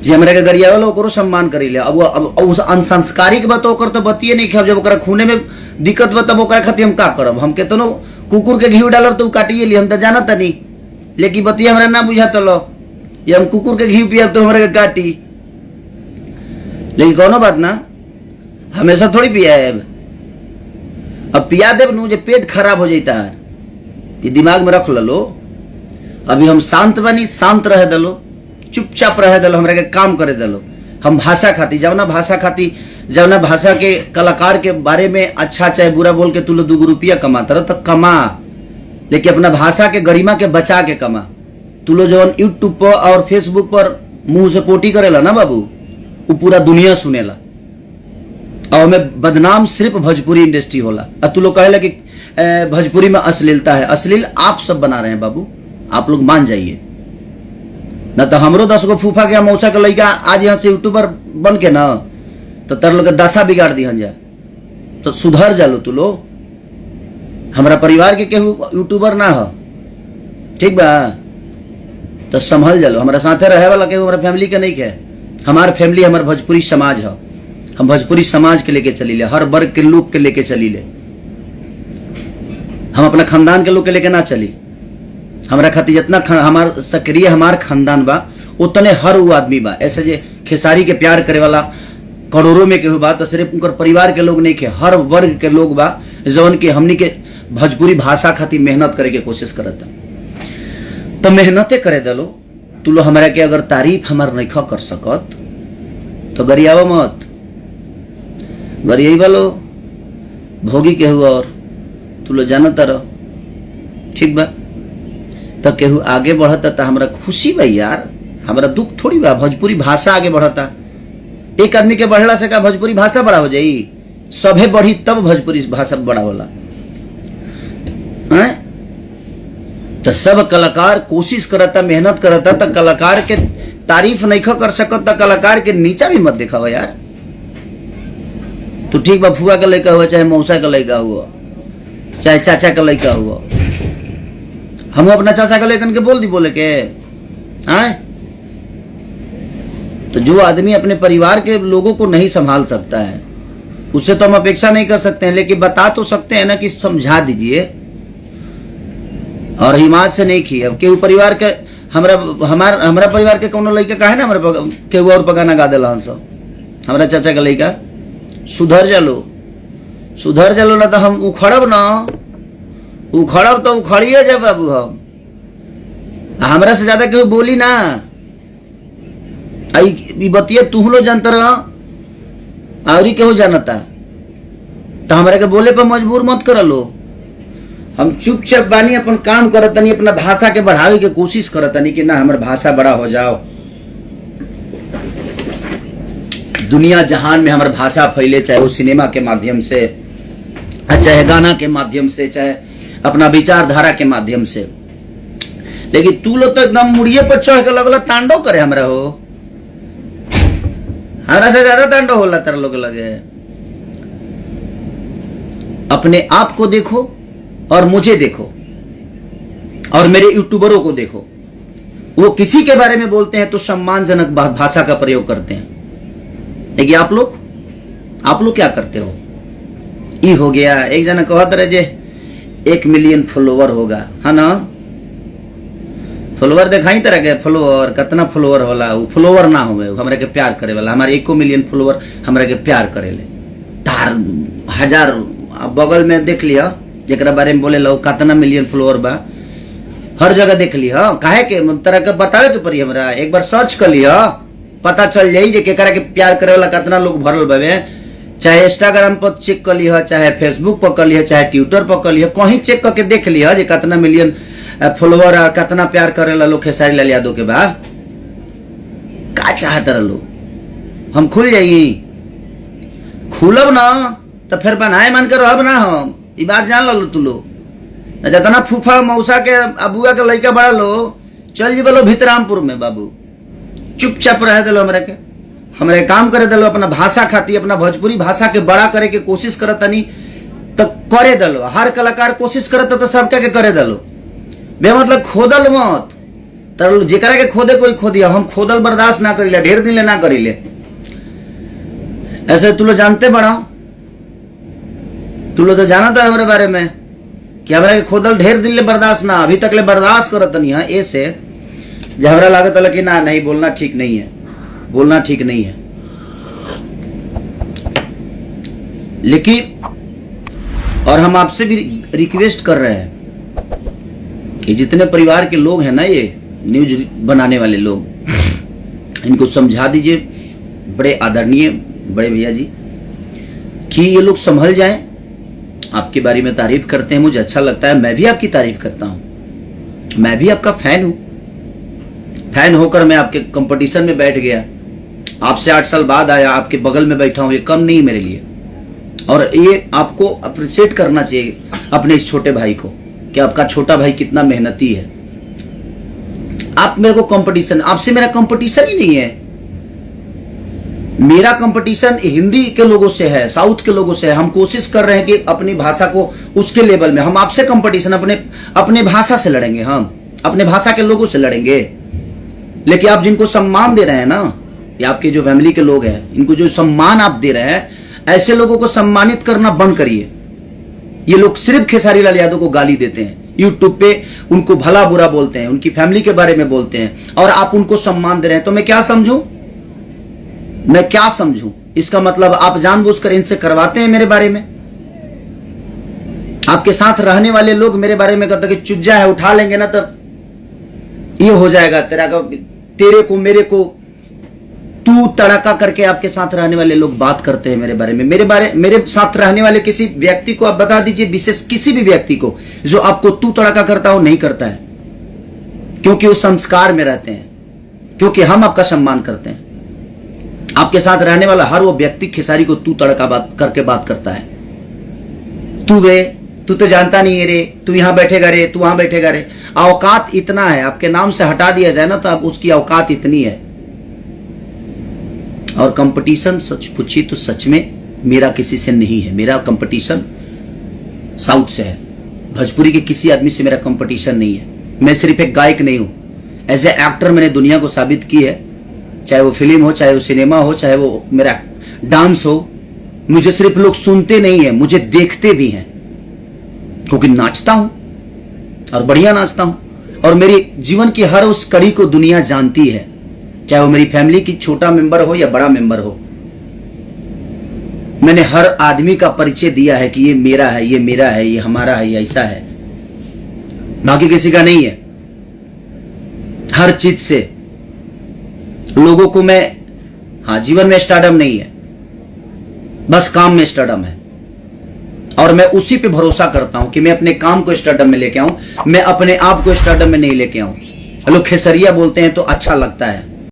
जे हमरा के गरियावल ओकरो सम्मान करी ले। अब उस अनसंस्कारिक बात ओकर तो बतिए नहीं कि जब ओकरा खूने में दिक्कत बा तब ओकरा खातिर हम का करब। हम के तो कुकुर के घी डालब तो काटिए ली, हम तो जानत नहीं, लेकिन बतिया हमरा ना बुझात लो ये हम कुकुर के घी पियब तो हमरा के काटी। लेकिन कोनो बात ना, हमेशा थोड़ी पियाब। अब पिया देव नु जे पेट खराब हो जाता है, ये दिमाग में रख लो। अभी हम शांत बनी, शांत रह दलो, चुपचाप रह दलो, हमरा के काम करे दलो। हम भाषा खाती जवना भाषा के कलाकार के बारे में अच्छा चाहे बुरा बोल के तू लो 2 रुपया कमाता रह तो कमा, लेकिन अपना भाषा के गरिमा के बचा के कमा। तू लो जो यूट्यूब पर और फेसबुक पर मुंह से पोटी करेला ना बाबू, वो पूरा दुनिया सुनेला और हमें बदनाम सिर्फ भोजपुरी इंडस्ट्री होला। और तू लोग कहेला कि भोजपुरी में अश्लीलता है, अश्लील आप सब बना रहे हैं बाबू, आप लोग मान जाइए। न तो हमरो 10 गो फूफा के मौसा के लड़का आज यहाँ से यूट्यूबर बन के ना तो तर लोग दशा बिगाड़ दी जा, तो सुधर जालो तू लो। हमारा परिवार के केहू यूट्यूबर ना हो, ठीक बा, तो संभल जालो। हमारा साथे रहे वाला केहू हमारा फैमिली के नहीं के, हमार फैमिली हमार भोजपुरी समाज है। हम भोजपुरी समाज के लेके चली ले, हर वर्ग के लोग के लेके चली ले। हम अपना खानदान के लोग के लेके ना चली। हमारा खातिर जितना हमार सक्रिय हमार खानदान बा उतने हर वो आदमी बा। ऐसे जे खेसारी के प्यार करे वाला करोड़ों में केहू बा तो सिर्फ उनकर परिवार के लोग नहीं के, हर वर्ग के लोग बा जौन के हमनी के भोजपुरी भाषा खातिर मेहनत करे के कोशिश करता। तो मेहनते करे दलो। तू लो हमरा के अगर तारीफ हमार नहीं कर सकत तो गरियावा मत, गरियावा लो भोगी केहू और तू लो जानता रहो, ठीक बा। तो केहू आगे बढ़ता तो हमरा खुशी बा यार, हमरा दुख थोड़ी बा। भोजपुरी भाषा आगे बढ़ता, एक आदमी के बढ़ला से का भोजपुरी भाषा बड़ा हो जाई? सभे बढ़ी तब भोजपुरी भाषा बड़ा होला। तो सब कलाकार कोशिश करता, मेहनत करता, तो कलाकार के तारीफ नहीं कर सकत तो कलाकार के नीचा भी मत दिखावा यार। तो ठीक बा, फुआ का लड़का हुआ चाहे मौसा का लड़का हुआ चाहे चाचा का लड़का हुआ, हम अपना चाचा का लेकर के बोल दी बोले के आए। तो जो आदमी अपने परिवार के लोगों को नहीं संभाल सकता है उससे तो हम अपेक्षा नहीं कर सकते हैं, लेकिन बता तो सकते हैं ना कि समझा दीजिए। और हिमात से नहीं की। अब केहू परिवार के हमारा परिवार के कोनो लड़का का है ना, हमारे केहू और पगाना गा दिला सब हमारा चाचा का लड़का। सुधर जालो ना तो हम उखड़ब तो उखड़िए जब बाबू। हम हमरा से ज्यादा केहू बोली ना, आई बतिया तू लो जानता रह और केहू जानता, तो हमरा के बोले पर मजबूर मत कर लो। हम चुपचाप बानी, अपन काम करत नहीं, अपना भाषा के बढ़ावे के कोशिश करत नहीं कि ना हमार भाषा बड़ा हो जाओ, दुनिया जहान में हमार भाषा फैले, चाहे वो सिनेमा के माध्यम से, चाहे गाना के माध्यम से, चाहे अपना विचारधारा के माध्यम से। लेकिन तू लोग तो एकदम मुड़िए पर चढ़ के लगल तांडव करे हमरा हो। हमरा से ज्यादा तांडव होला तेरा लोग लगे। अपने आप को देखो और मुझे देखो और मेरे यूट्यूबरों को देखो, वो किसी के बारे में बोलते हैं तो सम्मानजनक भाषा का प्रयोग करते हैं, लेकिन आप लोग क्या करते हो? ई हो गया, एक जना कहत रहे जे 1 मिलियन फॉलोवर होगा, है ना? फॉलोवर दिखाई तरह के फॉलोवर कितना फॉलोवर होला, वो फॉलोवर ना होवे, हमरा के प्यार करे वाला। हमारे 1 मिलियन फॉलोवर हमरा के प्यार करेले। तार हजार बगल में देख लिया जेकरा बारे में बोले लो कितना मिलियन फॉलोवर बा, हर जगह देख लिया। काहे के तरह के बतावे के पड़ी, हमरा एक बार सर्च कर लिया, पता चल जाई जे केकरा के प्यार करे वाला कितना लोग भरल बावे। चाहे इंस्टाग्राम पर चेक कर लिया, चाहे फेसबुक पर कर लिया, चाहे ट्विटर पर कर लिया, कहीं चेक करके देख लिया जे कितना मिलियन फॉलोवर और कितना प्यार करेला लोग खेसारी लाल यादव के बा। का चाहत रहो हम खुल जाई? खुलब ना तो फिर बनाए मान कर रहब ना। हम ई बात जान लो तू लो, जितना फूफा मौसा के अबुआ के लड़का बड़ा लो चल जी बोलो भितरामपुर में बाबू, चुपचाप रह दिलो। हमरा काम करे दिलो, अपना भाषा खाती, अपना भोजपुरी भाषा के बड़ा करे के कोशिश करत नहीं तो करे दिलो। हर कलाकार कोशिश करता तो सबके के करे दिलो, बे मतलब खोदल मत। तर जेकरा के खोदे कोई खोदिया, हम खोदल बर्दाश्त ना करीले, ढेर दिन ले ना करीले। ऐसे तू लोग जानते बड़ा, तू लोग तो जाना था हमारे बारे में कि हमारे खोदल ढेर दिन ले बर्दाश्त ना, अभी तक ले बर्दाश्त करत नहीं है। ऐसे जब हमरा लागत है कि ना नहीं बोलना ठीक नहीं है, बोलना ठीक नहीं है। लेकिन और हम आपसे भी रिक्वेस्ट कर रहे हैं कि जितने परिवार के लोग हैं ना, ये न्यूज बनाने वाले लोग, इनको समझा दीजिए, बड़े आदरणीय बड़े भैया जी, कि ये लोग संभल जाएं। आपके बारे में तारीफ करते हैं, मुझे अच्छा लगता है, मैं भी आपकी तारीफ करता हूं, मैं भी आपका फैन हूं। फैन होकर मैं आपके कंपटीशन में बैठ गया, आपसे 8 साल बाद आया, आपके बगल में बैठा हूं, ये कम नहीं मेरे लिए। और ये आपको अप्रिशिएट करना चाहिए अपने इस छोटे भाई को, कि आपका छोटा भाई कितना मेहनती है। आप मेरे को कंपटीशन, आपसे मेरा कंपटीशन ही नहीं है। मेरा कंपटीशन हिंदी के लोगों से है, साउथ के लोगों से है। हम कोशिश कर रहे हैं कि अपनी भाषा को उसके लेवल में, हम आपसे कंपटीशन अपने भाषा से लड़ेंगे, हम अपने भाषा के लोगों से लड़ेंगे। लेकिन आप जिनको सम्मान दे रहे हैं ना, या आपके जो फैमिली के लोग हैं, इनको जो सम्मान आप दे रहे हैं, ऐसे लोगों को सम्मानित करना बंद करिए। ये लोग सिर्फ खेसारी लाल यादव को गाली देते हैं, यूट्यूब पे उनको भला बुरा बोलते हैं, उनकी फैमिली के बारे में बोलते हैं, और आप उनको सम्मान दे रहे हैं। तो मैं क्या समझूं, मैं क्या समझूं? इसका मतलब आप जानबूझकर इनसे करवाते हैं मेरे बारे में। आपके साथ रहने वाले लोग मेरे बारे में कहते कि चुज्जा है, उठा लेंगे ना तब ये हो जाएगा तेरे को मेरे को तू तड़का करके आपके साथ रहने वाले लोग बात करते हैं मेरे बारे में। मेरे साथ रहने वाले किसी व्यक्ति को आप बता दीजिए, विशेष किसी भी व्यक्ति को जो आपको तू तड़का करता हो, नहीं करता है, क्योंकि वो संस्कार में रहते हैं, क्योंकि हम आपका सम्मान करते हैं। आपके साथ रहने वाला हर वो व्यक्ति खेसारी को तू तड़का करके बात करता है। तू रे, तू तो जानता नहीं है रे, तू यहां बैठेगा रे, तू वहां बैठेगा रे। औकात इतना है, आपके नाम से हटा दिया जाए ना तो अब उसकी औकात इतनी है। और कंपटीशन सच पूछी तो सच में मेरा किसी से नहीं है। मेरा कंपटीशन साउथ से है, भोजपुरी के किसी आदमी से मेरा कंपटीशन नहीं है। मैं सिर्फ एक गायक नहीं हूं, एज ए एक्टर मैंने दुनिया को साबित की है, चाहे वो फिल्म हो, चाहे वो सिनेमा हो, चाहे वो मेरा डांस हो। मुझे सिर्फ लोग सुनते नहीं है, मुझे देखते भी हैं, क्योंकि नाचता हूं और बढ़िया नाचता हूं। और मेरी जीवन की हर उस कड़ी को दुनिया जानती है, चाहे वो मेरी फैमिली की छोटा मेंबर हो या बड़ा मेंबर हो। मैंने हर आदमी का परिचय दिया है कि ये मेरा है, ये मेरा है, ये हमारा है, ये ऐसा है, बाकी किसी का नहीं है। हर चीज से लोगों को मैं, हाँ, जीवन में स्टारडम नहीं है, बस काम में स्टारडम है। और मैं उसी पे भरोसा करता हूं कि मैं अपने काम को स्टारडम में लेके आऊं, मैं अपने आप को स्टारडम में नहीं लेके आऊं। लोग खेसरिया बोलते हैं तो अच्छा लगता है,